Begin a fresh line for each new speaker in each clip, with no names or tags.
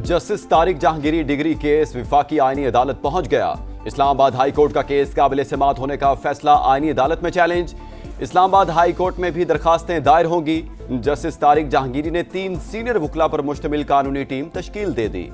Justice Tariq Jahangiri degree case विफाकी आईनी अदालत पहुंच गया। इस्लामाबाद हाई कोर्ट का केस काबिल समाअत होने का फैसला आईनी अदालत में चैलेंज। इस्लामाबाद हाई कोर्ट में भी दरखास्तें दायर होंगी। जस्टिस तारिक जहांगीरी ने 3 सीनियर वकला पर मुश्तमिल कानूनी टीम तश्कील दे दी।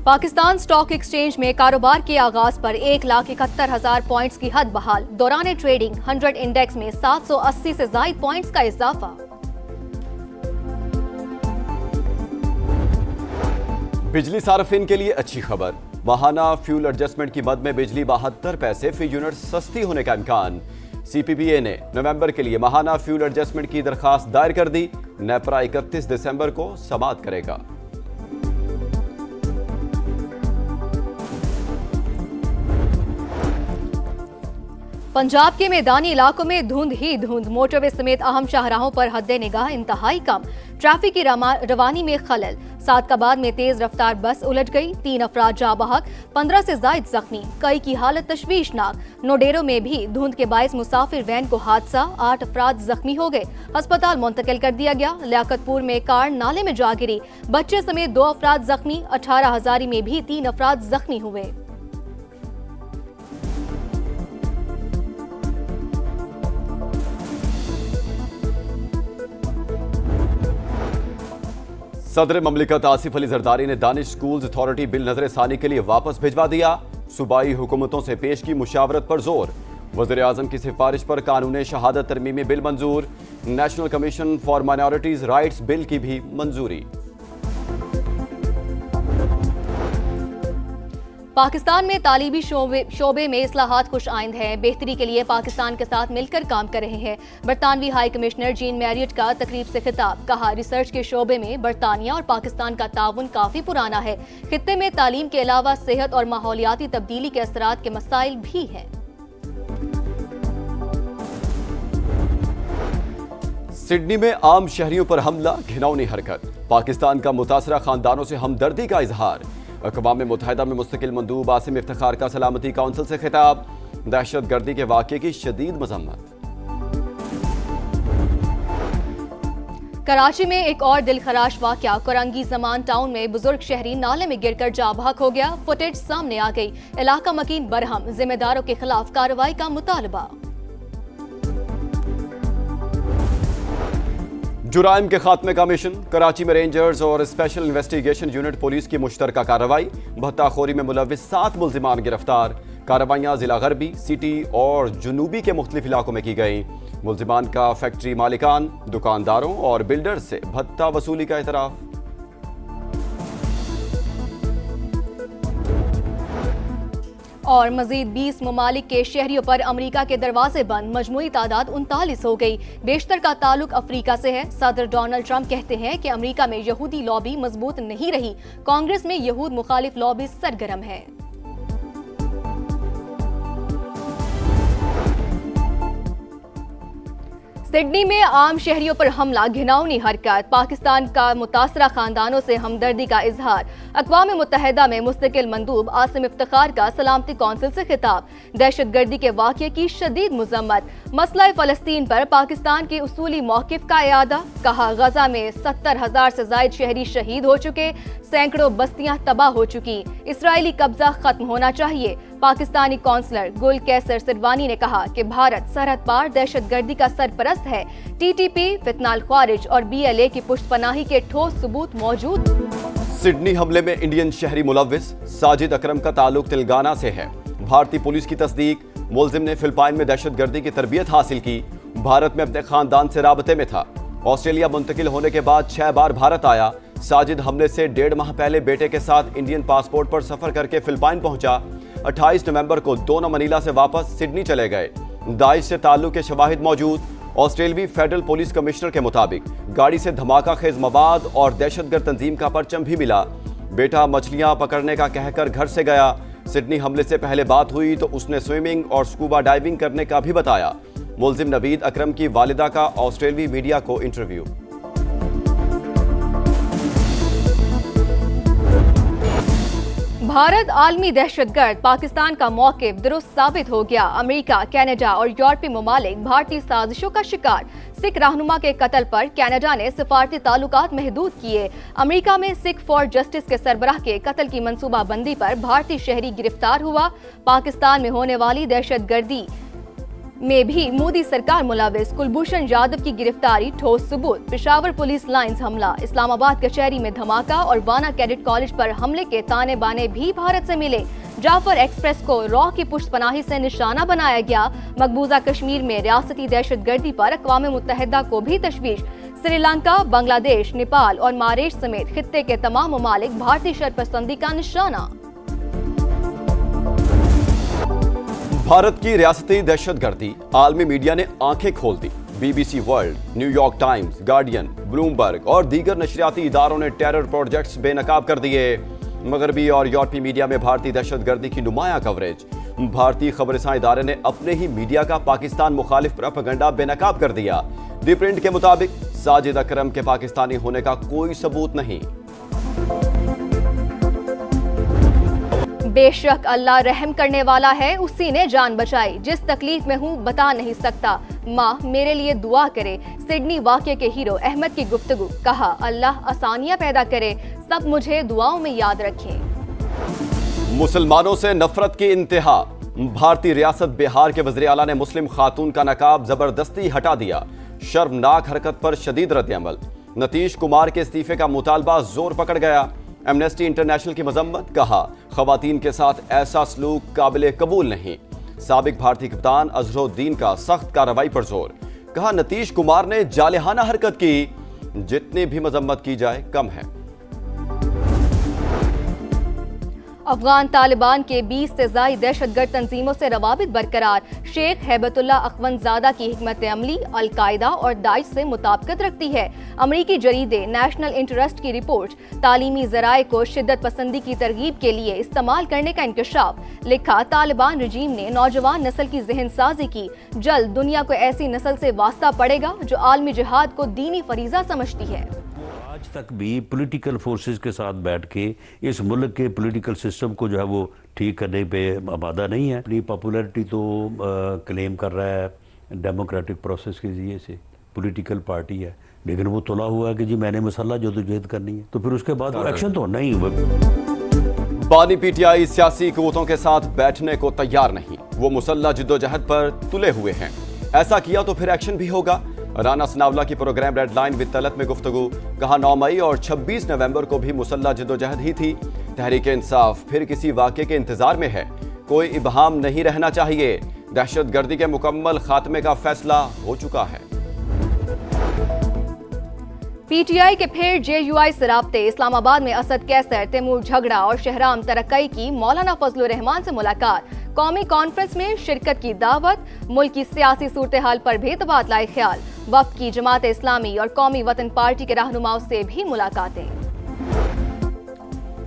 पाकिस्तान स्टॉक एक्सचेंज में कारोबार के आगाज पर 1,71,000 पॉइंट्स की हद बहाल। दौरान ट्रेडिंग 100 इंडेक्स में 780 से जायद पॉइंट्स का इजाफा।
बिजली सार्फिन के लिए अच्छी खबर। माहाना फ्यूल एडजस्टमेंट की मद में बिजली 72 पैसे फी यूनिट सस्ती होने का इम्कान। CPPA ने नवंबर के लिए माहाना फ्यूल एडजस्टमेंट की दरखास्त दायर कर दी। नेपरा 31 दिसंबर को समाअत करेगा।
पंजाब के मैदानी इलाकों में धुंध ही धुंध। मोटरवे समेत अहम शाहराहों पर हद्दे निगाह इंतहाई कम। ट्रैफिक की रवानी में खलल। सादकाबाद में तेज रफ्तार बस उलट गई। 3 अफराद जाँ बहक, 15 से जायद जख्मी। कई की हालत तशवीशनाक। नोडेरो में भी धुंध के बायस मुसाफिर वैन को हादसा। 8 अफराद जख्मी हो गए। अस्पताल मुंतकिल कर दिया गया। लियाकतपुर में कार नाले में जा गिरी। बच्चे समेत 2 अफराद जख्मी। 18 हजारी में भी 3 अफराद जख्मी हुए।
सदर ममलिकत आसिफ अली जरदारी ने दानिश स्कूल्स अथॉरिटी बिल नजर-ए-सानी के लिए वापस भिजवा दिया। सूबाई हुकूमतों से पेश की मुशावरत पर जोर। वज़ीर आज़म की सिफारिश पर कानून शहादत तरमीमी बिल मंजूर। National commission for minorities rights bill की भी मंजूरी।
पाकिस्तान में तालीबी शोबे में इस्लाहात खुश आइंद हैं। बेहतरी के लिए पाकिस्तान के साथ मिलकर काम कर रहे हैं। बरतानवी हाई कमिश्नर जीन मैरियट का तकरीब से खिताब। कहा, रिसर्च के शोबे में बरतानिया और पाकिस्तान का ताउन काफी पुराना है। खित्ते में तालीम के अलावा सेहत और माहौलियाती तब्दीली के असरात के मसाइल भी हैं।
सिडनी में आम शहरियों पर हमला, घिनौनी हरकत। पाकिस्तान का मुतासरा खानदानों से हमदर्दी का इजहार। अक़वाम मुत्तहिदा में मुस्तकिल मंदूब आसिम इफ्तिखार का सलामती काउंसिल से खिताब। दहशत गर्दी के वाक़े की शदीद मज़म्मत।
कराची में एक और दिलखराश वाक़या। कोरंगी जमान टाउन में बुजुर्ग शहरी नाले में गिरकर जाँ बहक हो गया। फुटेज सामने आ गई। इलाका मकीन बरहम। जिम्मेदारों के खिलाफ कार्रवाई का मुतालबा।
जुराइम के खात्मे का मिशन। कराची में रेंजर्स और स्पेशल इन्वेस्टिगेशन यूनिट पुलिस की मुश्तरका कार्रवाई। भत्ताखोरी में मुलव्विस 7 मुल्जिमान गिरफ्तार। कार्रवाइयाँ जिला गरबी, सिटी और जुनूबी के मुख्तलिफ इलाकों में की गई। मुल्जिमान का फैक्ट्री मालिकान, दुकानदारों और बिल्डर्स से भत्ता वसूली का इतराफ।
और मजीद 20 ममालिक के शहरियों पर अमरीका के दरवाजे बंद। मजमूई तादाद 39 हो गई। बेशतर का ताल्लुक अफ्रीका से है। सदर डोनाल्ड ट्रंप कहते हैं कि अमरीका में यहूदी लॉबी मजबूत नहीं रही। कांग्रेस में यहूद मुखालिफ लॉबी सरगर्म है। सिडनी में आम शहरियों पर हमला, घिनौनी हरकत। पाकिस्तान का मुतासरा खानदानों से हमदर्दी का इजहार। अक़वाम मुत्तहिदा में मुस्तकिल मंदूब आसिम इफ्तिखार का सलामती काउंसिल से खिताब। दहशत गर्दी के वाक़े की शदीद मज़म्मत। मसला फ़लस्तीन पर पाकिस्तान के उसूली मौक़िफ़ का इयादा। कहा, गजा में 70,000 से ज़ायद शहरी शहीद हो चुके। सैकड़ों बस्तियां तबाह हो चुकी। इसराइली कब्जा खत्म होना चाहिए। पाकिस्तानी काउंसलर गुल कैसर सिरवानी ने कहा कि भारत सरहद पार दहशत गर्दी का सरपरस्त है। TTP, फितनाल ख्वारिज और BLA की पुष्टपनाही के ठोस सबूत मौजूद।
सिडनी हमले में इंडियन शहरी मुलव्विस साजिद अकरम का ताल्लुक तेलंगाना से है। भारतीय पुलिस की तस्दीक। मुलजिम ने फिलिपाइन में दहशत गर्दी की तरबियत हासिल की। भारत में अपने खानदान से राबते में था। ऑस्ट्रेलिया मुंतकिल होने के बाद 6 बार भारत आया। साजिद हमले से 1.5 माह पहले बेटे के साथ इंडियन पासपोर्ट पर सफर करके फिलिपाइन पहुंचा। 28 नवंबर को दोनों मनीला से वापस सिडनी चले गए। दाइश से ताल्लुक के शवाहिद मौजूद। ऑस्ट्रेलवी फेडरल पुलिस कमिश्नर के मुताबिक गाड़ी से धमाका खेज मवाद और दहशतगर्द तंजीम का परचम भी मिला। बेटा मछलियां पकड़ने का कहकर घर से गया। सिडनी हमले से पहले बात हुई तो उसने स्विमिंग और स्कूबा डाइविंग करने का भी बताया। मुलजिम नवीद अकरम की वालिदा का ऑस्ट्रेलवी मीडिया को इंटरव्यू।
भारत आलमी दहशतगर्द पाकिस्तान का मौक़िफ़ दुरुस्त साबित हो गया। अमेरिका, कनाडा और यूरोपीय ममालिक भारतीय साजिशों का शिकार। सिख रहनुमा के कत्ल पर कनाडा ने सिफारती ताल्लुकात महदूद किए। अमेरिका में सिख फॉर जस्टिस के सरबराह के कत्ल की मंसूबाबंदी पर भारतीय शहरी गिरफ्तार हुआ। पाकिस्तान में होने वाली दहशतगर्दी में भी मोदी सरकार मुलविस। कुलभूषण यादव की गिरफ्तारी ठोस सबूत। पेशावर पुलिस लाइंस हमला, इस्लामाबाद कचहरी में धमाका और वाना कैडेट कॉलेज पर हमले के ताने बाने भी भारत से मिले। जाफर एक्सप्रेस को रॉ की पुष्टपनाही से निशाना बनाया गया। मकबूजा कश्मीर में रियासती दहशतगर्दी पर अक़वाम मुत्तहिदा को भी तशवीश। श्रीलंका, बांग्लादेश, नेपाल और मारेश समेत खित्ते के तमाम ममालिक भारतीय शरपसंदी का निशाना।
भारत की रियासती दहशतगर्दी आलमी मीडिया ने आंखें खोल दी। BBC world, New York times, guardian, Bloomberg और दीगर नशरियाती इदारों ने टेरर प्रोजेक्ट्स बेनकाब कर दिए। मगरबी और यूरोपीय मीडिया में भारतीय दहशतगर्दी की नुमायां कवरेज। भारतीय खबरसां इदारे ने अपने ही मीडिया का पाकिस्तान मुखालिफ प्रोपेगेंडा बेनकाब कर दिया। दी प्रिंट के मुताबिक साजिद अकरम के पाकिस्तानी होने का कोई सबूत नहीं।
बेशक अल्लाह रहम करने वाला है, उसी ने जान बचाई। जिस तकलीफ में हूँ बता नहीं सकता, माँ मेरे लिए दुआ करे। सिडनी वाक़े के हीरो अहमद की गुफ्तगू, कहा अल्लाह आसानियाँ पैदा करे, सब मुझे दुआओं में याद रखें।
मुसलमानों से नफरत की इंतहा। भारतीय रियासत बिहार के वज़ीर आला ने मुस्लिम खातून का नकाब जबरदस्ती हटा दिया। शर्मनाक हरकत पर शदीद रद्द-ए-अमल। नीतीश कुमार के इस्तीफे का मुतालबा जोर पकड़ गया। एमनेस्टी इंटरनेशनल की मजम्मत, कहा खवातीन के साथ ऐसा सलूक काबिल कबूल नहीं। साबिक भारतीय कप्तान अजहरुद्दीन का सख्त कार्रवाई पर जोर, कहा नीतीश कुमार ने जालिहाना हरकत की, जितनी भी मजम्मत की जाए कम है।
अफगान तालिबान के 20 से ज़ायद दहशतगर्द तंजीमों से रवाबित बरकरार। शेख हैबतुल्लाह अखवंदजादा की हिकमत अमली अल-कायदा और दाइश से मुताबिकत रखती है। अमरीकी जरीदे नेशनल इंटरेस्ट की रिपोर्ट, तालीमी ज़राए को शिद्दत पसंदी की तरगीब के लिए इस्तेमाल करने का इंकशाफ। लिखा तालिबान रजीम ने नौजवान नस्ल की जहन साजी की। जल्द दुनिया को ऐसी नस्ल से वास्ता पड़ेगा जो आलमी जिहाद को दीनी फरीजा समझती है।
आज तक भी पॉलिटिकल फोर्सेस के साथ बैठ के इस मुल्क के पॉलिटिकल सिस्टम को जो है वो ठीक करने पे आमादा नहीं है। अपनी पॉपुलैरिटी तो क्लेम कर रहा है डेमोक्रेटिक प्रोसेस के जरिए से, पॉलिटिकल पार्टी है, लेकिन वो तुला हुआ है कि जी मैंने मसला जदोजहद करनी है, तो फिर उसके बाद एक्शन तो नहीं हुआ।
बानी पीटीआई सियासी कुव्वतों के साथ बैठने को तैयार नहीं। वो मुसल्लह जिद्दोजहद पर तुले हुए हैं। ऐसा किया तो फिर एक्शन भी होगा। राना सनावला की program red line with Talat में गुफ्तगू, कहा 9 मई और 26 नवंबर को भी मुसल्लह जिद्दोजहद ही थी। तहरीक इंसाफ फिर किसी वाक़े के इंतजार में है। कोई इबहाम नहीं रहना चाहिए। दहशतगर्दी के मुकम्मल खात्मे का फैसला हो चुका है।
पीटीआई के फिर जेयूआई से राब्ते। इस्लामाबाद में असद कैसर, तैमूर झगड़ा और शहराम तरक्की की मौलाना फजलुर रहमान से मुलाकात। कौमी कॉन्फ्रेंस में शिरकत की दावत। मुल्क की सियासी सूरत हाल पर भी तबादला ख्याल। वफ्द की जमात इस्लामी और कौमी वतन पार्टी के रहनुमाओं से भी मुलाकातें।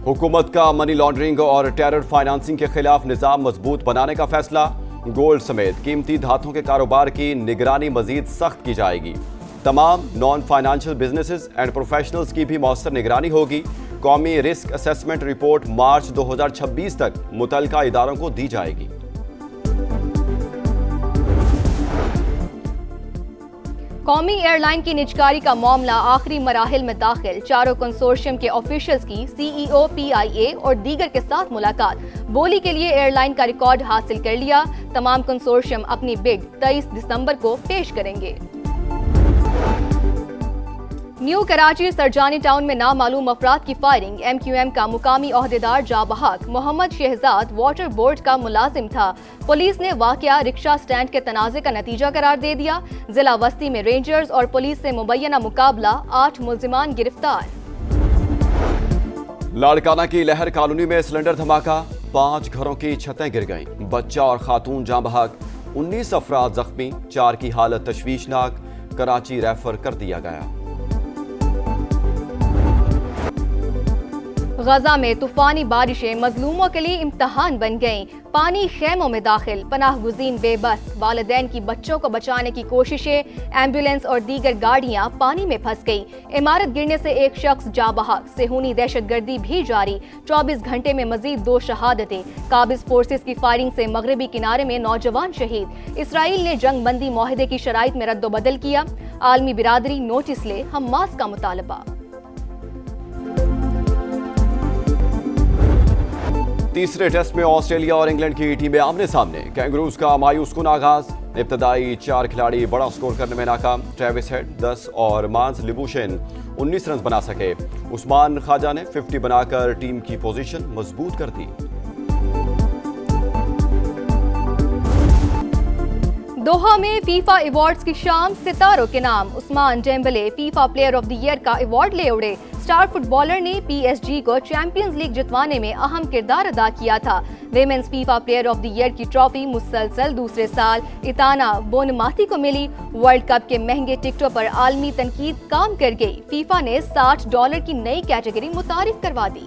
हुकूमत का मनी लॉन्ड्रिंग और टेरर फाइनेंसिंग के खिलाफ निजाम मजबूत बनाने का फैसला। गोल्ड समेत कीमती धातुओं के कारोबार की निगरानी मजीद सख्त की जाएगी। तमाम non financial businesses and professionals की भी मौसर निगरानी होगी। कौमी रिस्क असेसमेंट रिपोर्ट मार्च 2026 तक मुतल्लिका इदारों को दी जाएगी।
कौमी एयरलाइन की निजकारी का मामला आखिरी मराहिल में दाखिल। चारों कंसोर्शियम के ऑफिशियल्स की CEO, PIA और दीगर के साथ मुलाकात। बोली के लिए एयरलाइन का रिकॉर्ड हासिल कर लिया। तमाम कंसोर्शियम अपनी बिड 23 दिसंबर को पेश करेंगे। न्यू कराची सरजानी टाउन में नामालूम अफराद की फायरिंग। MQM का मुकामी ओहदेदार जाबहक मोहम्मद शहजाद वाटर बोर्ड का मुलाजिम था। पुलिस ने वाकया रिक्शा स्टैंड के तनाज़े का नतीजा करार दे दिया। जिला वस्ती में रेंजर्स और पुलिस से मुबैना मुकाबला, 8 मुल्जिमान गिरफ्तार।
लाड़काना की लहर कॉलोनी में सिलेंडर धमाका, 5 घरों की छतें गिर गईं। बच्चा और खातून जाँ बहक, 19 अफराद जख्मी, 4 की हालत तशवीशनाक। कराची रेफर कर दिया गया।
غزہ میں طوفانی بارشیں مظلوموں کے لیے امتحان بن گئیں، پانی خیموں میں داخل، پناہ گزین بے بس، والدین کی بچوں کو بچانے کی کوششیں، ایمبولینس اور دیگر گاڑیاں پانی میں پھنس گئیں، عمارت گرنے سے ایک شخص جاں بحق، صہیونی دہشت گردی بھی جاری، 24 گھنٹے میں مزید 2 شہادتیں، قابض فورسز کی فائرنگ سے مغربی کنارے میں نوجوان شہید، اسرائیل نے جنگ بندی معاہدے کی شرائط میں رد و بدل کیا، عالمی برادری نوٹس لے، حماس کا مطالبہ۔
تیسرے ٹیسٹ میں آسٹریلیا اور انگلینڈ کی ٹیمیں آمنے سامنے، کینگروز کا مایوس کن آغاز، ابتدائی 4 کھلاڑی بڑا سکور کرنے میں ناکام، ٹریوس ہیڈ 10 اور مانس لیبوشن 19 رنز بنا سکے، عثمان خواجہ نے 50 بنا کر ٹیم کی پوزیشن مضبوط کر دی۔
دوحہ میں فیفا ایوارڈز کی شام، ستاروں کے نام، Ousmane Dembele FIFA player of the year کا ایوارڈ لے اڑے، سٹار فٹ بالر نے پی ایس جی کو چیمپئنز لیگ جتوانے میں اہم کردار ادا کیا تھا، women's FIFA player of the year کی ٹرافی مسلسل دوسرے سال ایتانا بونماتی کو ملی، ورلڈ کپ کے مہنگے ٹکٹوں پر عالمی تنقید کام کر گئی، فیفا نے $60 کی نئی کیٹیگری متعارف کروا دی۔